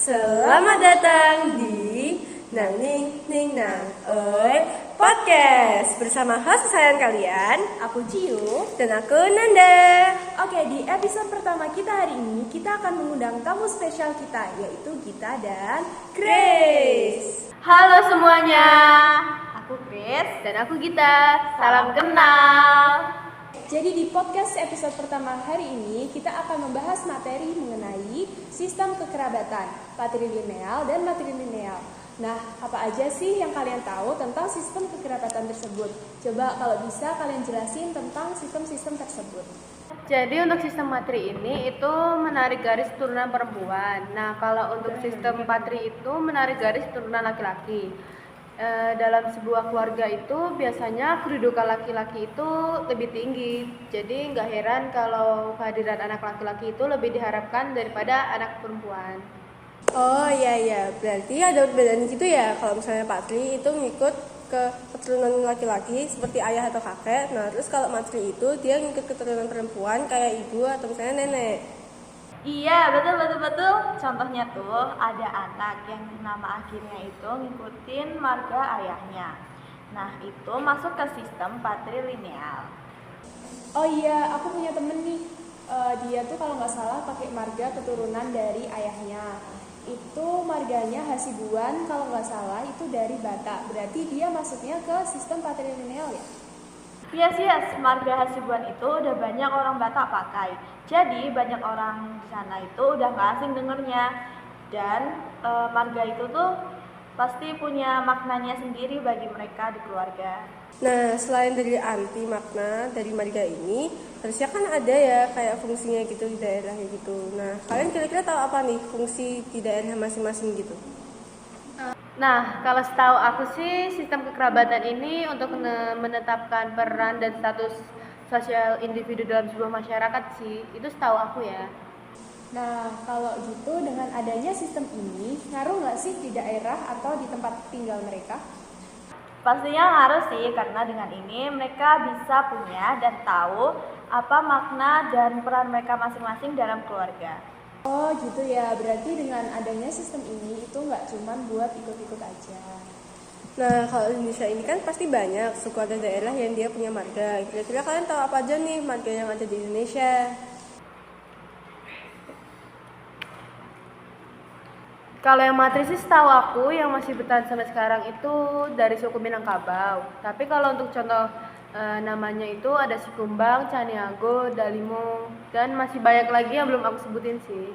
Selamat datang di Nang Ning Ning Nang Oi Podcast bersama host kesayangan kalian, Aku Ciu. dan aku Nanda. Oke, di episode pertama kita hari ini kita akan mengundang tamu spesial kita, yaitu Gita dan Grace. Halo semuanya, aku Grace Dan aku Gita. Salam kenal. Jadi di podcast episode pertama hari ini kita akan membahas materi mengenai sistem kekerabatan, patrilineal dan matrilineal. Nah, apa aja sih yang kalian tahu tentang sistem kekerabatan tersebut? Coba kalau bisa kalian jelasin tentang sistem-sistem tersebut. Jadi untuk sistem matri ini itu menarik garis keturunan perempuan. Nah, kalau untuk sistem patri itu menarik garis keturunan laki-laki. Dalam sebuah keluarga itu biasanya kedudukan laki-laki itu lebih tinggi. Jadi nggak heran kalau kehadiran anak laki-laki itu lebih diharapkan daripada anak perempuan. Oh iya, berarti ada perbedaan gitu ya. Kalau misalnya patri itu ngikut ke keturunan laki-laki seperti ayah atau kakek. Nah terus kalau matri itu dia ngikut keturunan perempuan kayak ibu atau misalnya nenek. Iya, betul. Contohnya tuh ada anak yang nama akhirnya itu ngikutin marga ayahnya. Nah, itu masuk ke sistem patrilineal. Oh iya, aku punya temen nih. Dia tuh kalau nggak salah pakai marga keturunan dari ayahnya. Itu marganya Hasibuan, kalau nggak salah itu dari Batak. Berarti dia masuknya ke sistem patrilineal ya? Yes, marga Hasibuan itu udah banyak orang Batak pakai. Jadi banyak orang di sana itu udah nggak asing dengernya. Dan marga itu tuh pasti punya maknanya sendiri bagi mereka di keluarga. Nah selain dari arti makna dari marga ini, harusnya kan ada ya kayak fungsinya gitu di daerahnya gitu. Nah kalian kira-kira tahu apa nih fungsi di daerah masing-masing gitu? Nah, kalau setahu aku sih sistem kekerabatan ini untuk menetapkan peran dan status sosial individu dalam sebuah masyarakat sih. Itu setahu aku ya. Nah, kalau gitu dengan adanya sistem ini, ngaruh nggak sih di daerah atau di tempat tinggal mereka? Pastinya harus sih, karena dengan ini mereka bisa punya dan tahu apa makna dan peran mereka masing-masing dalam keluarga. Oh gitu ya, berarti dengan adanya sistem ini itu nggak cuma buat ikut-ikut aja. Nah kalau Indonesia ini kan pasti banyak suku ada daerah yang dia punya marga. Kira-kira kalian tahu apa aja nih marga yang ada di Indonesia? Kalau yang matri sih setahu aku yang masih bertahan sampai sekarang itu dari suku Minangkabau. Tapi kalau untuk contoh namanya itu ada Sikumbang, Caniago, Dalimo, dan masih banyak lagi yang belum aku sebutin sih.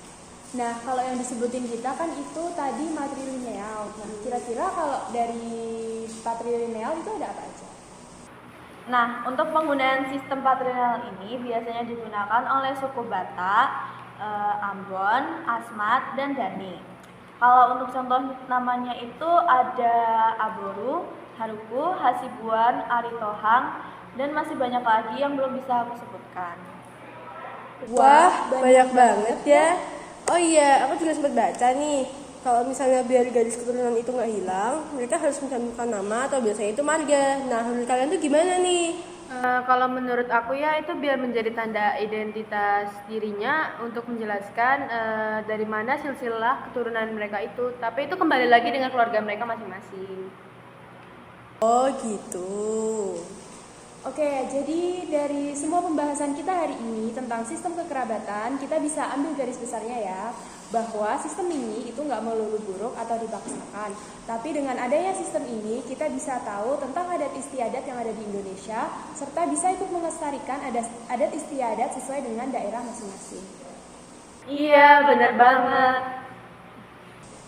Nah, kalau yang disebutin kita kan itu tadi matrilineal. Nah, kira-kira kalau dari patrilineal itu ada apa aja? Nah, untuk penggunaan sistem patrilineal ini biasanya digunakan oleh suku Batak, Ambon, Asmat, dan Dani. Kalau untuk contoh namanya itu ada Aboru, Haruku, Hasibuan, Aritohang, dan masih banyak lagi yang belum bisa aku sebutkan. Wah banyak banget ya. Oh iya aku juga sempat baca nih. Kalau misalnya biar garis keturunan itu nggak hilang, mereka harus mencantumkan nama atau biasanya itu marga. Nah menurut kalian tuh gimana nih? Kalau menurut aku ya itu biar menjadi tanda identitas dirinya untuk menjelaskan dari mana silsilah keturunan mereka itu. Tapi itu kembali lagi dengan keluarga mereka masing-masing. Oh gitu. Oke, jadi dari semua pembahasan kita hari ini tentang sistem kekerabatan, kita bisa ambil garis besarnya ya, bahwa sistem ini itu nggak melulu buruk atau dipaksakan. Tapi dengan adanya sistem ini, kita bisa tahu tentang adat istiadat yang ada di Indonesia, serta bisa ikut melestarikan adat istiadat sesuai dengan daerah masing-masing. Iya, benar banget.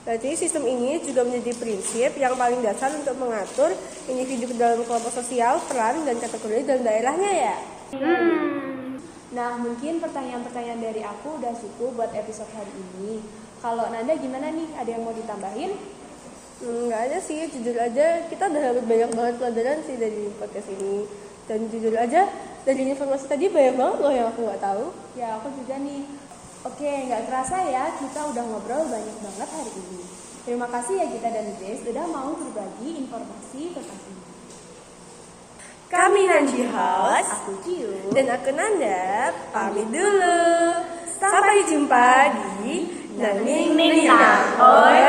Berarti sistem ini juga menjadi prinsip yang paling dasar untuk mengatur individu dalam kelompok sosial, peran, dan kategori dalam daerahnya ya. Nah, mungkin pertanyaan-pertanyaan dari aku udah cukup buat episode hari ini. Kalau Nanda gimana nih? Ada yang mau ditambahin? Nggak ada sih, jujur aja kita udah dapat banyak banget pelajaran sih dari podcast ini. Dan jujur aja dari informasi tadi banyak banget loh yang aku nggak tahu. Ya, aku juga nih. Oke, nggak kerasa ya, kita udah ngobrol banyak banget hari ini. Terima kasih ya Gita dan Grace udah mau berbagi informasi tentang ini. Kami Nanji House, Aku Ciu. dan aku Nanda, pamit dulu. Sampai jumpa di Naning Nina, oi.